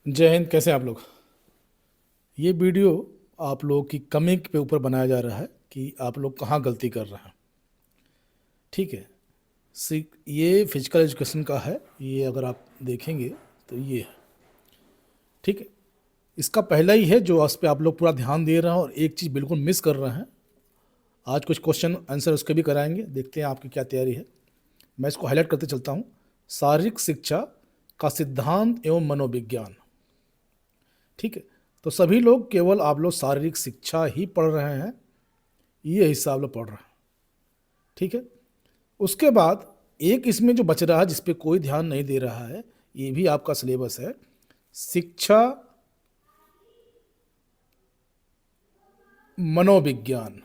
जय हिंद। कैसे हैं आप लोग? ये वीडियो आप लोग की कमी के ऊपर बनाया जा रहा है कि आप लोग कहाँ गलती कर रहे हैं। ठीक है। ये फिजिकल एजुकेशन का है। ये अगर आप देखेंगे तो ये है। ठीक है। इसका पहला ही है जो उस पर आप लोग पूरा ध्यान दे रहे हैं और एक चीज़ बिल्कुल मिस कर रहे हैं। आज कुछ क्वेश्चन आंसर उसके भी कराएंगे, देखते हैं आपकी क्या तैयारी है। मैं इसको हाईलाइट करते चलता हूँ। शारीरिक शिक्षा का सिद्धांत एवं मनोविज्ञान। ठीक है। तो सभी लोग केवल आप लोग शारीरिक शिक्षा ही पढ़ रहे हैं, ये हिस्सा आप लोग पढ़ रहे हैं। ठीक है। उसके बाद एक इसमें जो बच रहा है जिस पे कोई ध्यान नहीं दे रहा है, ये भी आपका सिलेबस है। शिक्षा मनोविज्ञान,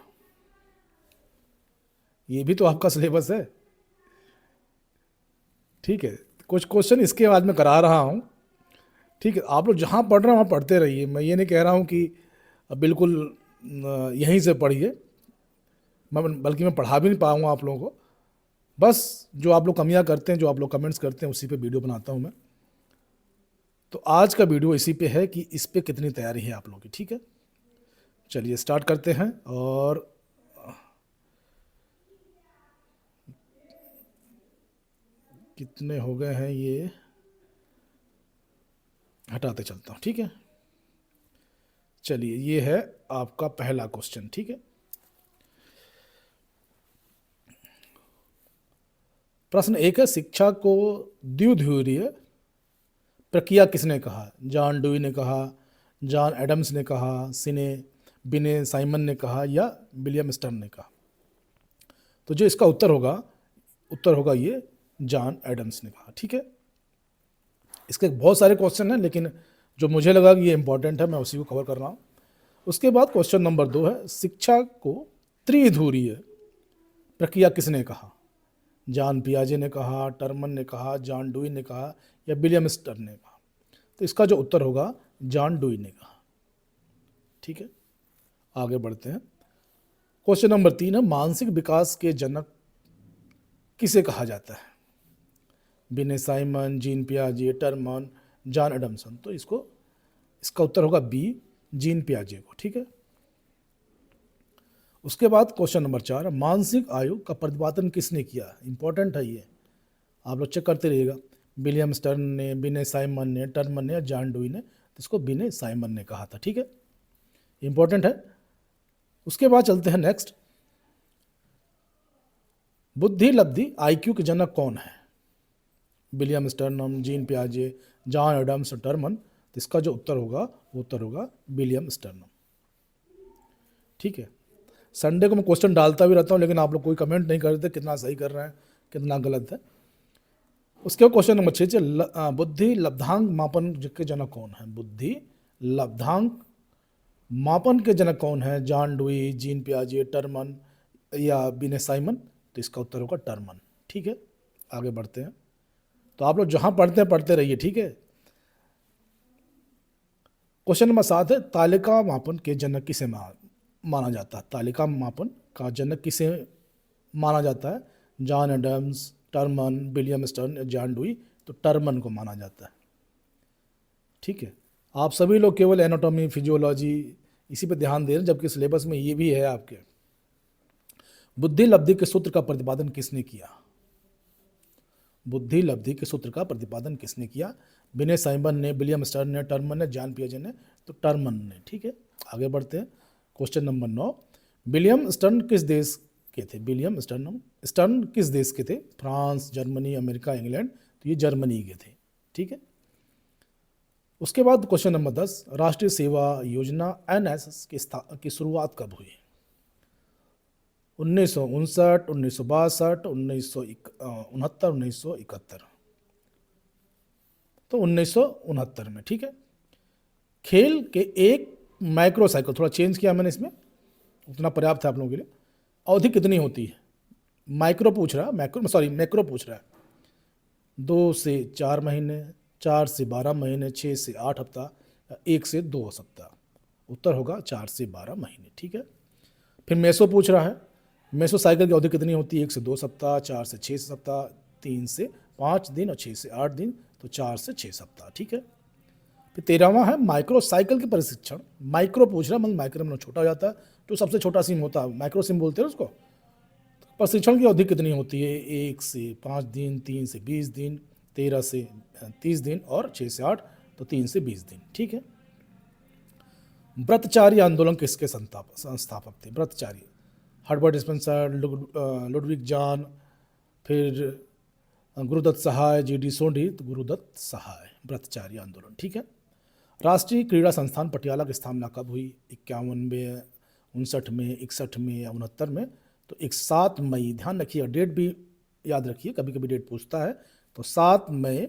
ये भी तो आपका सिलेबस है। ठीक है। कुछ क्वेश्चन इसके बाद में करा रहा हूँ। ठीक है। आप लोग जहाँ पढ़ रहे हैं वहाँ पढ़ते रहिए। मैं ये नहीं कह रहा हूँ कि बिल्कुल यहीं से पढ़िए। बल्कि मैं पढ़ा भी नहीं पाऊँगा आप लोगों को। बस जो आप लोग कमियां करते हैं, जो आप लोग कमेंट्स करते हैं, उसी पे वीडियो बनाता हूं मैं। तो आज का वीडियो इसी पे है कि इस पे कितनी तैयारी है आप लोगों की। ठीक है। चलिए स्टार्ट करते हैं। और कितने हो गए हैं ये हटाते चलता हूं। ठीक है। चलिए ये है आपका पहला क्वेश्चन। ठीक है। प्रश्न एक है, शिक्षा को द्विध्रुवीय प्रक्रिया किसने कहा? जॉन डुई ने कहा, जॉन एडम्स ने कहा, बिने साइमन ने कहा, या विलियम स्टर्न ने कहा? तो जो इसका उत्तर होगा ये जॉन एडम्स ने कहा। ठीक है। इसके बहुत सारे क्वेश्चन हैं, लेकिन जो मुझे लगा कि ये इंपॉर्टेंट है मैं उसी को कवर कर रहा हूँ। उसके बाद क्वेश्चन नंबर 2 है, शिक्षा को त्रिध्रुवीय प्रक्रिया किसने कहा? जॉन पियाजे ने कहा, टर्मन ने कहा, जॉन डुई ने कहा, या विलियम स्टर्न ने कहा? तो इसका जो उत्तर होगा जॉन डुई ने कहा। ठीक है। आगे बढ़ते हैं। क्वेश्चन नंबर 3 है, मानसिक विकास के जनक किसे कहा जाता है? बिने साइमन, जीन पियाजे, टर्मन, जॉन एडमसन? तो इसका उत्तर होगा बी, जीन पियाजे को। ठीक है। उसके बाद क्वेश्चन नंबर 4, मानसिक आयु का प्रतिपादन किसने किया? इंपॉर्टेंट है ये, आप लोग चेक करते रहिएगा। विलियम स्टर्न ने, बिने साइमन ने, टर्मन ने, या जॉन डुई ने? तो इसको बिने साइमन ने कहा था। ठीक है। इंपॉर्टेंट है। उसके बाद चलते हैं नेक्स्ट। बुद्धि लब्धि आईक्यू के जनक कौन है? विलियम स्टर्नम, जीन पियाजे, जॉन एडम्स, टर्मन? तो इसका जो उत्तर होगा वो उत्तर होगा विलियम स्टर्नम। ठीक है। संडे को मैं क्वेश्चन डालता भी रहता हूँ, लेकिन आप लोग कोई कमेंट नहीं करते कितना सही कर रहे हैं, कितना गलत है। उसके बाद क्वेश्चन नंबर 6, बुद्धि लब्धांक मापन के जनक कौन है? बुद्धि लब्धांक मापन के जनक कौन है? जॉन डुई, जीन पियाजे, टर्मन, या बिने साइमन? तो इसका उत्तर होगा टर्मन। ठीक है। आगे बढ़ते हैं। तो आप लोग जहां पढ़ते हैं पढ़ते रहिए। ठीक है। क्वेश्चन नंबर 7 है, तालिका मापन के जनक किसे माना जाता है? तालिका मापन का जनक किसे माना जाता है? John Adams, Terman, William Stern, John Dewey? तो टर्मन को माना जाता है। ठीक है। आप सभी लोग केवल एनाटॉमी, फिजियोलॉजी इसी पे ध्यान दे रहे हैं, जबकि सिलेबस में ये भी है आपके। बुद्धि लब्धि के सूत्र का प्रतिपादन किसने किया? बुद्धि लब्धि के सूत्र का प्रतिपादन किसने किया? बिने साइमन ने, विलियम स्टर्न ने, टर्मन ने, जॉन पियाजे ने? तो टर्मन ने। ठीक है। आगे बढ़ते हैं। क्वेश्चन नंबर 9, विलियम स्टर्न किस देश के थे? विलियम स्टर्न किस देश के थे? France, Germany, America, England? तो ये जर्मनी के थे। ठीक है। उसके बाद क्वेश्चन नंबर 10, राष्ट्रीय सेवा योजना एनएसएस की शुरुआत कब हुई? 1959, 1962, 1969, 1971? तो 1969 में। ठीक है। खेल के एक माइक्रो साइकिल, थोड़ा चेंज किया मैंने इसमें, उतना पर्याप्त है आप लोगों के लिए। अवधि कितनी होती है? मैक्रो पूछ रहा है। 2 से 4 महीने, 4 से 12 महीने, 6 से 8 हफ्ता, 1 से 2 सप्ताह? उत्तर होगा 4 से 12 महीने। ठीक है। फिर मेसो पूछ रहा है, मेसो साइकिल की अवधि कितनी होती है? 1 से 2 सप्ताह, 4 से 6 सप्ताह, 3 से 5 दिन और 6 से 8 दिन? तो 4 से 6 सप्ताह। ठीक है। फिर 13वां है माइक्रो साइकिल के प्रशिक्षण। माइक्रो पूछ रहा, मतलब माइक्रो में छोटा हो जाता है, तो सबसे छोटा सिम होता है माइक्रो सिम बोलते हैं उसको। प्रशिक्षण की अवधि कितनी होती है? 1 से 5 दिन, 3 से 20 दिन, 13 से 30 दिन और 6 से 8, तो 3 से 20 दिन। ठीक है। व्रतचारी आंदोलन किसके संस्थापक थे? व्रतचारी हर्बर्ट स्पेंसर, लुडविग जॉन, फिर गुरुदत्त सहाय, जीडी सोंढी, तो गुरुदत्त सहाय, व्रतचारी आंदोलन। ठीक है। राष्ट्रीय क्रीड़ा संस्थान पटियाला की स्थापना कब हुई? 51 में, 59 में, 61 में या 69 में? तो 7 मई, ध्यान रखिए, डेट भी याद रखिए, कभी कभी डेट पूछता है। तो 7 मई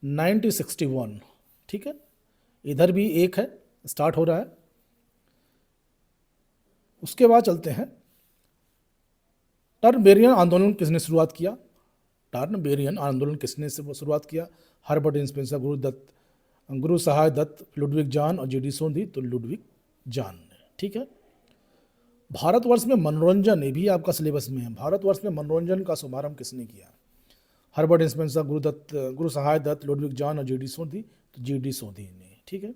1961। ठीक है। इधर भी एक है, स्टार्ट हो रहा है। उसके बाद चलते हैं, टर्नबेरियन आंदोलन किसने शुरुआत किया? टर्नबेरियन आंदोलन किसने शुरुआत किया? हर्बर्ट स्पेंसर, गुरु सहाय दत्त, लुडविग जॉन और जीडी सोंधी, तो लुडविग जॉन ने। ठीक है। भारतवर्ष में मनोरंजन, ये भी आपका सिलेबस में है, भारतवर्ष में मनोरंजन का शुभारंभ किसने किया? हर्बर्ट स्पेंसर, गुरु सहाय दत्त, लुडविग जॉन और जीडी सोंधी, तो जीडी सोंधी ने। ठीक है।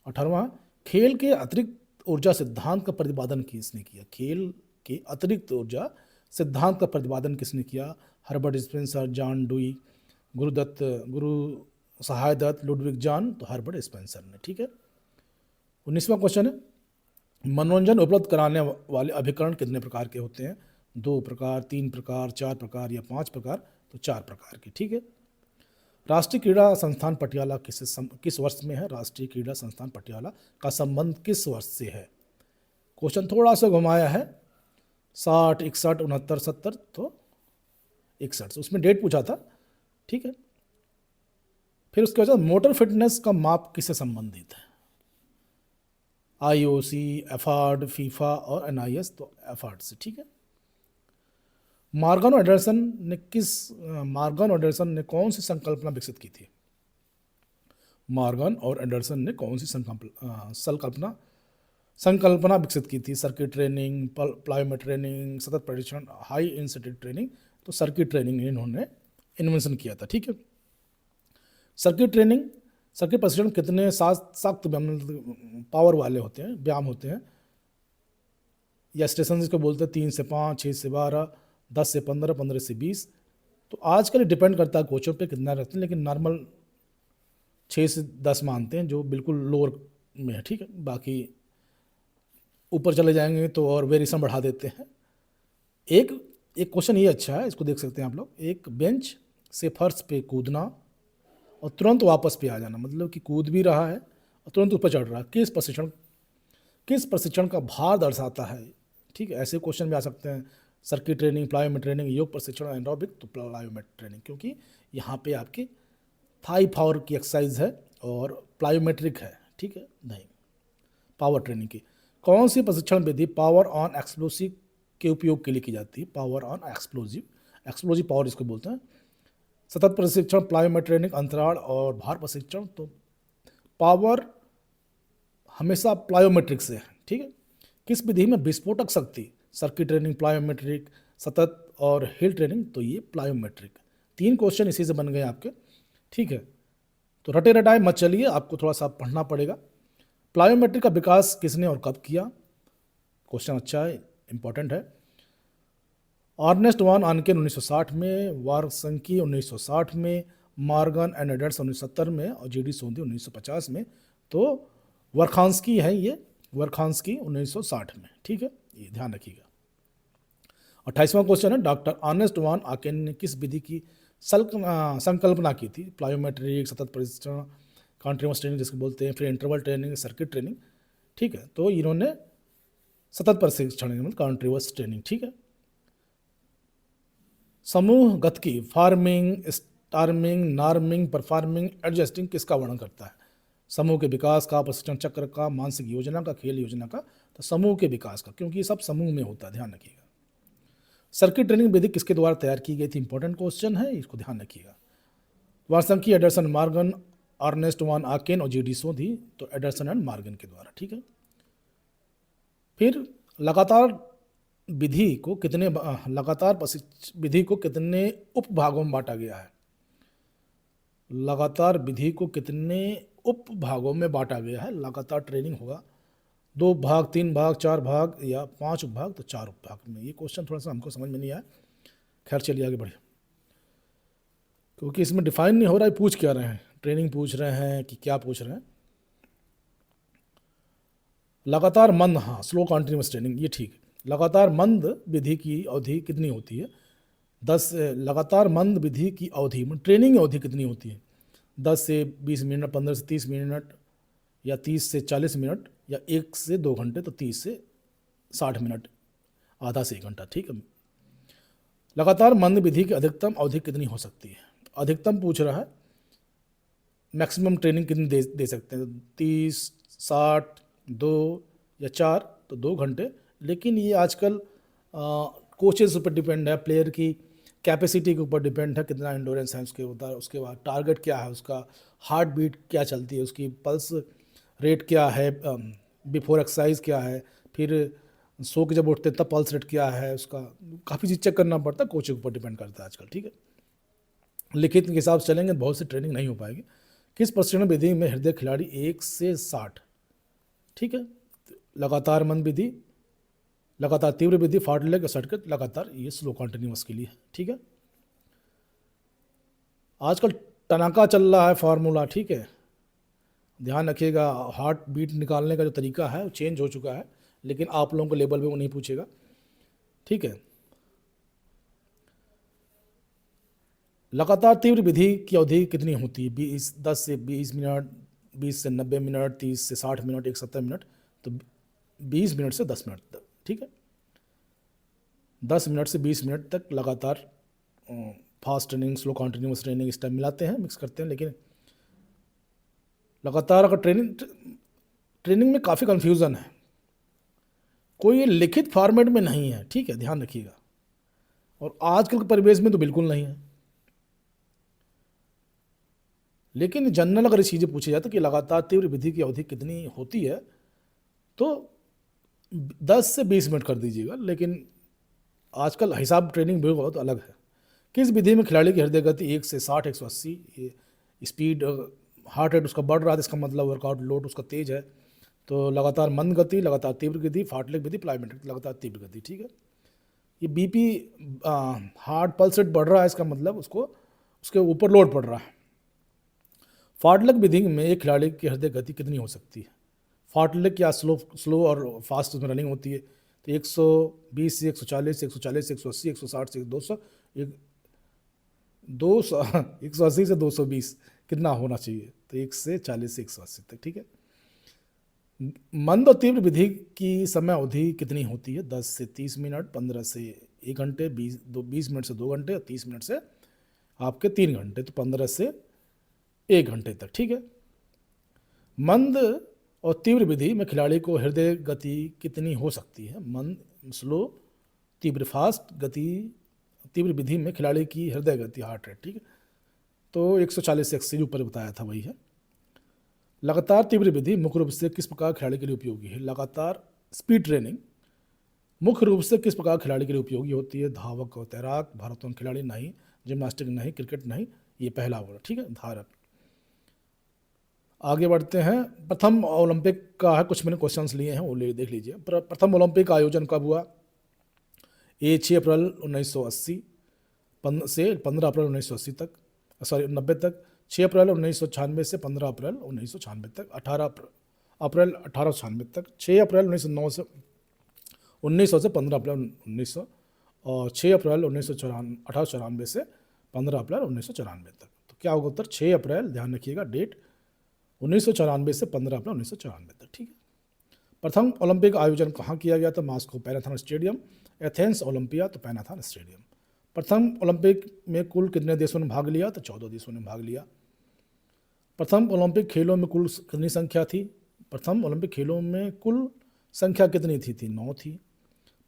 18वां, खेल के अतिरिक्त ऊर्जा सिद्धांत का प्रतिपादन किसने किया? खेल के अतिरिक्त ऊर्जा सिद्धांत का प्रतिपादन किसने किया? हर्बर्ट स्पेंसर, जॉन डुई, गुरु सहाय दत्त, लुडविग जॉन, तो हर्बर्ट स्पेंसर ने। ठीक है। 19वां क्वेश्चन है, मनोरंजन उपलब्ध कराने वाले अभिकरण कितने प्रकार के होते हैं? 2 प्रकार, 3 प्रकार, 4 प्रकार या 5 प्रकार? तो 4 प्रकार के। ठीक है। राष्ट्रीय क्रीड़ा संस्थान पटियाला किस वर्ष में है? राष्ट्रीय क्रीड़ा संस्थान पटियाला का संबंध किस वर्ष से है? क्वेश्चन थोड़ा सा घुमाया है, 60, 61, 69, 70, तो 61, उसमें डेट पूछा था। ठीक है। फिर उसके बाद मोटर फिटनेस का माप किससे संबंधित है? IOC, एफआर्ड, फीफा और NIS, तो एफआर्ड से। ठीक है। मॉर्गन और एंडरसन ने कौन सी संकल्पना विकसित की थी? मॉर्गन और एंडरसन ने कौन सी संकल्पना विकसित की थी? सर्किट ट्रेनिंग, प्लायोमेट्री ट्रेनिंग, सतत प्रशिक्षण, हाई इंटेंसिटी ट्रेनिंग, तो सर्किट ट्रेनिंग इन्होंने इन्वेंशन किया था। ठीक है। सर्किट प्रशिक्षण कितने सख्त पावर वाले होते हैं, व्यायाम होते हैं, या स्टेशन जिसको बोलते हैं 3 से 5, 6 से 12, 10 से 15, 15 से 20। तो आजकल डिपेंड करता है कोचों पे कितना रखते हैं, लेकिन नॉर्मल 6 से 10 मानते हैं, जो बिल्कुल लोअर में है। ठीक है। बाकी ऊपर चले जाएंगे तो और वेरिएशन बढ़ा देते हैं। एक क्वेश्चन ये अच्छा है, इसको देख सकते हैं आप लोग। एक बेंच से फर्श पे कूदना और तुरंत वापस पे आ जाना, मतलब कि कूद भी रहा है और तुरंत ऊपर चढ़ रहा है, किस प्रशिक्षण का भार दर्शाता है? ठीक है। ऐसे क्वेश्चन भी आ सकते हैं, सर्किट ट्रेनिंग, प्लायोमेट्री ट्रेनिंग, योग प्रशिक्षण, एंड्रोबिक, तो प्लायोमेट्री ट्रेनिंग, क्योंकि यहाँ पे आपकी थाई पावर की एक्सरसाइज है और प्लायोमेट्रिक है। ठीक है। नहीं, पावर ट्रेनिंग की कौन सी प्रशिक्षण विधि पावर ऑन एक्सप्लोसिव के उपयोग के लिए की जाती है? पावर ऑन एक्सप्लोजिव पावर इसको बोलते हैं। सतत प्रशिक्षण, प्लायोमेट्री ट्रेनिंग, अंतराल और भार प्रशिक्षण, तो पावर हमेशा प्लायोमेट्रिक से है। ठीक है। किस विधि में विस्फोटक शक्ति? सर्किट ट्रेनिंग, प्लायोमेट्रिक, सतत और हिल ट्रेनिंग, तो ये प्लायोमेट्रिक। 3 क्वेश्चन इसी से बन गए आपके। ठीक है। तो रटे रटाए मत चलिए, आपको थोड़ा सा पढ़ना पड़ेगा। प्लायोमेट्रिक का विकास किसने और कब किया? क्वेश्चन अच्छा है, इंपॉर्टेंट है। अर्नेस्ट वान आनकेन 1960 में, वारसंकी 1960 में, मॉर्गन एंड एंडरसन 1970 में और जीडी सोंधी 1950 में। तो वर्खांस्की है ये, वर्खांस्की 1960 में। ठीक है, ये ध्यान रखिएगा। 28वां क्वेश्चन है, डॉक्टर अर्नेस्ट वान आकेन ने किस विधि की संकल्पना की थी? प्लायोमेट्रिक, सतत प्रशिक्षण, कॉन्टिन्यूअस ट्रेनिंग जिसको बोलते हैं, फिर इंटरवल ट्रेनिंग, सर्किट ट्रेनिंग। ठीक है। तो इन्होंने सतत प्रशिक्षण मतलब कॉन्टिन्यूअस ट्रेनिंग। ठीक है। समूह गतिकी, farming, storming, norming, performing, adjusting किसका वर्णन करता है? समूह के विकास का, प्रशिक्षण चक्र का, मानसिक योजना का, खेल योजना का। तो समूह के विकास का, क्योंकि ये सब समूह में होता है, ध्यान रखिएगा। सर्किट ट्रेनिंग विधि किसके द्वारा तैयार की गई थी? इंपॉर्टेंट क्वेश्चन है, इसको ध्यान रखिएगा। वारसंकी, एंडरसन, मॉर्गन, अर्नेस्ट वान आकेन और जीडी सोंधी, तो एंडरसन एंड मॉर्गन के द्वारा। ठीक है। फिर लगातार विधि को कितने उपभागों में बांटा गया है? लगातार विधि को कितने उप भागों में बांटा गया है? लगातार ट्रेनिंग होगा 2 भाग, 3 भाग, 4 भाग या 5 उपभाग, तो 4 उपभाग में। ये क्वेश्चन थोड़ा सा हमको समझ में नहीं आया। खैर चलिए आगे बढ़िए, क्योंकि इसमें डिफाइन नहीं हो रहा है पूछ क्या रहे हैं, ट्रेनिंग पूछ रहे हैं कि क्या पूछ रहे हैं। लगातार मंद, हाँ स्लो कॉन्टिन्यूस ट्रेनिंग, ये ठीक है। लगातार मंद विधि की अवधि कितनी होती है? 10 लगातार मंद विधि की अवधि में ट्रेनिंग अवधि कितनी होती है? 10 से 20 मिनट, 15 से 30 मिनट, या 30 से 40 मिनट, या 1 से 2 घंटे, तो 30 से 60 मिनट, आधा से 1 घंटा, ठीक है। लगातार मंद विधि की अधिकतम अवधि कितनी हो सकती है? अधिकतम पूछ रहा है, मैक्सिमम ट्रेनिंग कितनी दे सकते हैं? 30, 60, 2 या 4, तो 2 घंटे। लेकिन ये आजकल कोचेस ऊपर डिपेंड है, प्लेयर की कैपेसिटी के ऊपर डिपेंड है, कितना एंडोरेंस है उसके ऊपर, उसके बाद टारगेट क्या है उसका, हार्ट बीट क्या चलती है उसकी, पल्स रेट क्या है, बिफोर एक्सरसाइज क्या है, फिर सो के जब उठते हैं तब पल्स रेट क्या है उसका, काफ़ी चीज़ चेक करना पड़ता है, कोच के ऊपर डिपेंड करता है आजकल, ठीक है। लिखित के हिसाब से चलेंगे बहुत सी ट्रेनिंग नहीं हो पाएगी। किस प्रशिक्षण विधि में हृदय खिलाड़ी 1 से 60, ठीक है, लगातार मंद विधि, लगातार तीव्र विधि, फार्टलेग, सर्किट, लगातार, ये स्लो कॉन्टिन्यूस के लिए है, ठीक है। आजकल टनाका चल रहा है फार्मूला, ठीक है, ध्यान रखिएगा, हार्ट बीट निकालने का जो तरीका है वो चेंज हो चुका है, लेकिन आप लोगों को लेवल पे वो नहीं पूछेगा, ठीक है। लगातार तीव्र विधि की अवधि कितनी होती है? 10 से 20 मिनट, 20 से 90 मिनट, 30 से 60 मिनट, 170 मिनट, तो 20 मिनट से 10 मिनट तक, ठीक है। 10 मिनट से 20 मिनट तक लगातार fast training, slow continuous training, इस टाइम मिलाते हैं, मिक्स करते हैं। लेकिन लगातार अगर ट्रेनिंग में काफ़ी कन्फ्यूज़न है, कोई लिखित फॉर्मेट में नहीं है, ठीक है, ध्यान रखिएगा, और आजकल के परिवेश में तो बिल्कुल नहीं है। लेकिन जनरल अगर इस चीज़ें पूछी जाए तो कि लगातार तीव्र विधि की अवधि कितनी होती है, तो 10 से 20 मिनट कर दीजिएगा, लेकिन आजकल हिसाब ट्रेनिंग भी बहुत अलग है। किस विधि में खिलाड़ी की हृदय गति 1 से 60, 180, ये स्पीड, हार्ट रेट उसका बढ़ रहा है, इसका मतलब वर्कआउट लोड उसका तेज है। तो लगातार मंद गति, लगातार तीव्र गति, फार्टलेग विधि, प्लायोमेट्रिक, लगातार तीव्र गति, ठीक है। ये बीपी, हार्ट पल्स रेट बढ़ रहा है, इसका मतलब उसको उसके ऊपर लोड पड़ रहा है। फार्टलेग विधि में एक खिलाड़ी की हृदय गति कितनी हो सकती है? फार्टलेग क्या स्लो और फास्ट उसमें रनिंग होती है, तो 120 से 140 से 140 से 180, 160 से 200, 200 180 से 220 कितना होना चाहिए? तो 1 से 40 से 180 तक, ठीक है। मंद और तीव्र विधि की समय अवधि कितनी होती है? 10 से 30 मिनट, 15 से 1 घंटे, 20 मिनट से 2 घंटे, और 30 मिनट से आपके 3 घंटे, तो 15 से 1 घंटे तक, ठीक है। मंद और तीव्र विधि में खिलाड़ी को हृदय गति कितनी हो सकती है? मंद, स्लो, तीव्र, फास्ट गति, तीव्र विधि में खिलाड़ी की हृदय गति, हार्ट रेट, ठीक है, तो 140 से 80 ऊपर बताया था, वही है। लगातार तीव्र विधि मुख्य रूप से किस प्रकार खिलाड़ी के लिए उपयोगी है? लगातार स्पीड ट्रेनिंग मुख्य रूप से किस प्रकार खिलाड़ी के लिए उपयोगी होती है? धावक और तैराक, भारोत्तोलन खिलाड़ी नहीं, जिम्नास्टिक नहीं, क्रिकेट नहीं, ये पहला होगा, ठीक है, धारक। आगे बढ़ते हैं, प्रथम ओलंपिक का है, कुछ मैंने क्वेश्चंस लिए हैं वो देख लीजिए। प्रथम ओलंपिक का आयोजन कब हुआ? 6 अप्रैल 1980 से 15 अप्रैल 1980 तक, सॉरी 90 तक। 6 अप्रैल 1996 से 15 अप्रैल 1996 तक। 18 अप्रैल 1896 तक। 6 अप्रैल 1900 से 15 अप्रैल 1900, और 6 अप्रैल 1894 से 15 अप्रैल 1994 तक। तो क्या होगा उत्तर? 6 अप्रैल, ध्यान रखिएगा डेट, 1994 से 15 अप्रैल 1994 तक, ठीक है। प्रथम ओलंपिक आयोजन कहाँ किया गया था? Moscow Panathenaic stadium. Athens Olympia, तो पैनाथन स्टेडियम। प्रथम ओलंपिक में कुल कितने देशों ने भाग लिया? तो 14 देशों ने भाग लिया। प्रथम ओलंपिक खेलों में कुल कितनी संख्या थी? प्रथम ओलंपिक खेलों में कुल संख्या कितनी थी? 9 थी।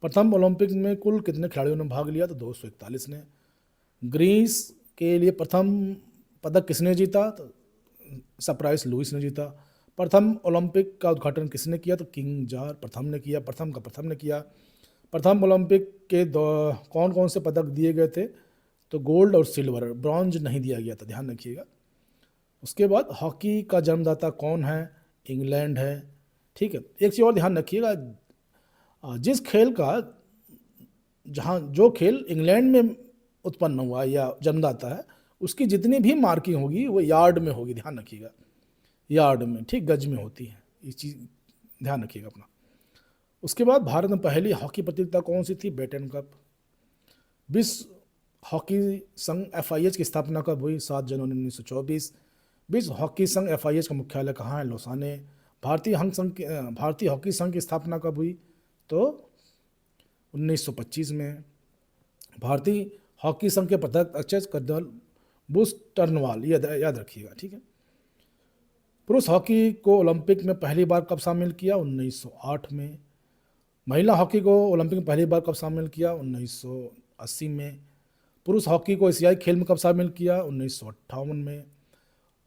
प्रथम ओलंपिक में कुल कितने खिलाड़ियों ने भाग लिया? तो 241 ने। ग्रीस के लिए प्रथम पदक किसने जीता? तो सरप्राइज लुइस ने जीता। प्रथम ओलंपिक का उद्घाटन किसने किया? तो किंग जॉर्ज प्रथम ने किया, प्रथम ने किया। प्रथम ओलंपिक के कौन कौन से पदक दिए गए थे? तो गोल्ड और सिल्वर, ब्रॉन्ज नहीं दिया गया था, ध्यान रखिएगा। उसके बाद हॉकी का जन्मदाता कौन है? इंग्लैंड है। ठीक है, एक चीज़ और ध्यान रखिएगा, जिस खेल का जहाँ जो खेल इंग्लैंड में उत्पन्न हुआ या जन्मदाता है, उसकी जितनी भी मार्किंग होगी वो यार्ड में होगी, ध्यान रखिएगा, यार्ड में, ठीक, गज में होती है, ये चीज़ ध्यान रखिएगा अपना। उसके बाद भारत में पहली हॉकी प्रतियोगिता कौन सी थी? Beighton Cup. विश्व हॉकी संघ FIH की स्थापना कब हुई? 7 जनवरी 1924। विश्व हॉकी संघ FIH का मुख्यालय कहाँ है? लोसाने। भारतीय हॉकी संघ की स्थापना कब हुई? तो 1925 में। भारतीय हॉकी संघ के प्रत्यक्ष कर्नल बुश टर्नवाल, ये याद रखिएगा, ठीक है। पुरुष हॉकी को ओलंपिक में पहली बार कब शामिल किया? 1908 में। महिला हॉकी को ओलंपिक में पहली बार कब शामिल किया? 1980 में। पुरुष हॉकी को एशियाई खेल में कब शामिल किया? 1958 में।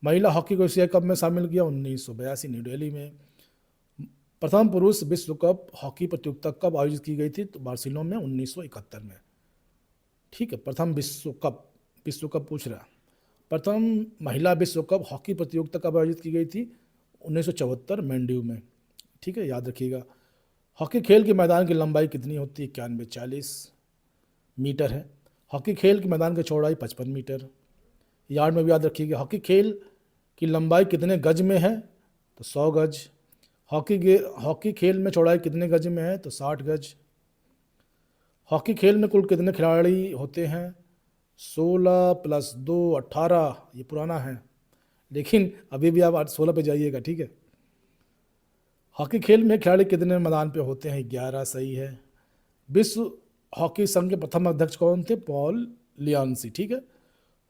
महिला हॉकी को एशियाई कप में शामिल किया? 1982 न्यू दिल्ली में। प्रथम पुरुष विश्व कप हॉकी प्रतियोगिता कब आयोजित की गई थी? तो बार्सिलोना में 1971 में। ठीक है, प्रथम विश्व कप पूछ रहा। प्रथम महिला विश्व कप हॉकी प्रतियोगिता कब आयोजित की गई थी? 1974 मैंड्यू में। ठीक है, याद रखिएगा। हॉकी खेल के मैदान की लंबाई कितनी होती है? 91-40 मीटर है। हॉकी खेल के मैदान की चौड़ाई 55 मीटर। यार्ड में भी याद रखिएगा। हॉकी खेल की लंबाई कितने गज में है? तो 100 गज। हॉकी खेल में चौड़ाई कितने गज में है? तो 60 गज। हॉकी खेल में कुल कितने खिलाड़ी होते हैं? 16 + 2 18। ये पुराना है, लेकिन अभी भी आप 16 पे जाइएगा, ठीक है। हॉकी खेल में खिलाड़ी कितने मैदान पे होते हैं? 11, सही है। विश्व हॉकी संघ के प्रथम अध्यक्ष कौन थे? पॉल लियांसी, ठीक है।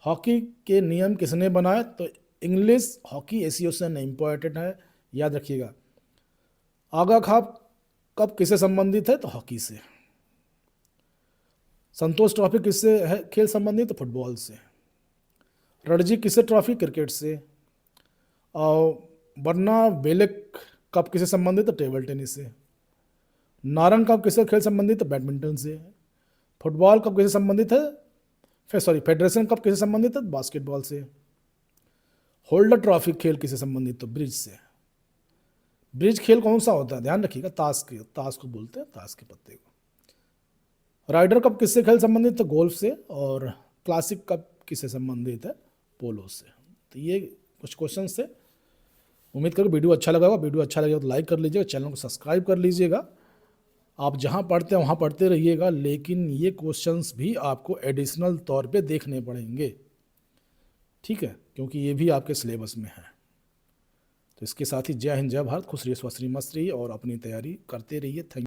हॉकी के नियम किसने बनाए? तो इंग्लिश हॉकी एसोसिएशन ने, इम्पोर्टेंट है, याद रखिएगा। आगा खां कब किससे संबंधित है? तो हॉकी से। संतोष ट्रॉफी किससे है खेल संबंधित? तो फुटबॉल से। रणजी किससे ट्रॉफी? क्रिकेट से। और वरना बेलेक कप किससे संबंधित? तो टेबल टेनिस से। नारंग कप किससे खेल संबंधित? तो बैडमिंटन से। फुटबॉल कप किससे संबंधित है? फेडरेशन कप किससे संबंधित है? बास्केटबॉल से। होल्डर ट्रॉफी खेल किससे संबंधित? तो ब्रिज से। ब्रिज खेल कौन सा होता है? ध्यान रखिएगा, ताश को बोलते हैं, ताश के पत्ते को। राइडर कप किससे खेल संबंधित? तो गोल्फ से। और क्लासिक कप किससे संबंधित है? पोलो से। तो ये कुछ क्वेश्चन थे। उम्मीद करो वीडियो अच्छा लगा होगा। वीडियो अच्छा लगेगा तो लाइक कर लीजिएगा, चैनल को सब्सक्राइब कर लीजिएगा। आप जहाँ पढ़ते हैं वहाँ पढ़ते रहिएगा, लेकिन ये क्वेश्चंस भी आपको एडिशनल तौर पे देखने पड़ेंगे, ठीक है, क्योंकि ये भी आपके सिलेबस में है। तो इसके साथ ही जय हिंद, जय भारत, खुश रहिए, स्वस्थ रहिए, मस्त रहिए और अपनी तैयारी करते रहिए। थैंक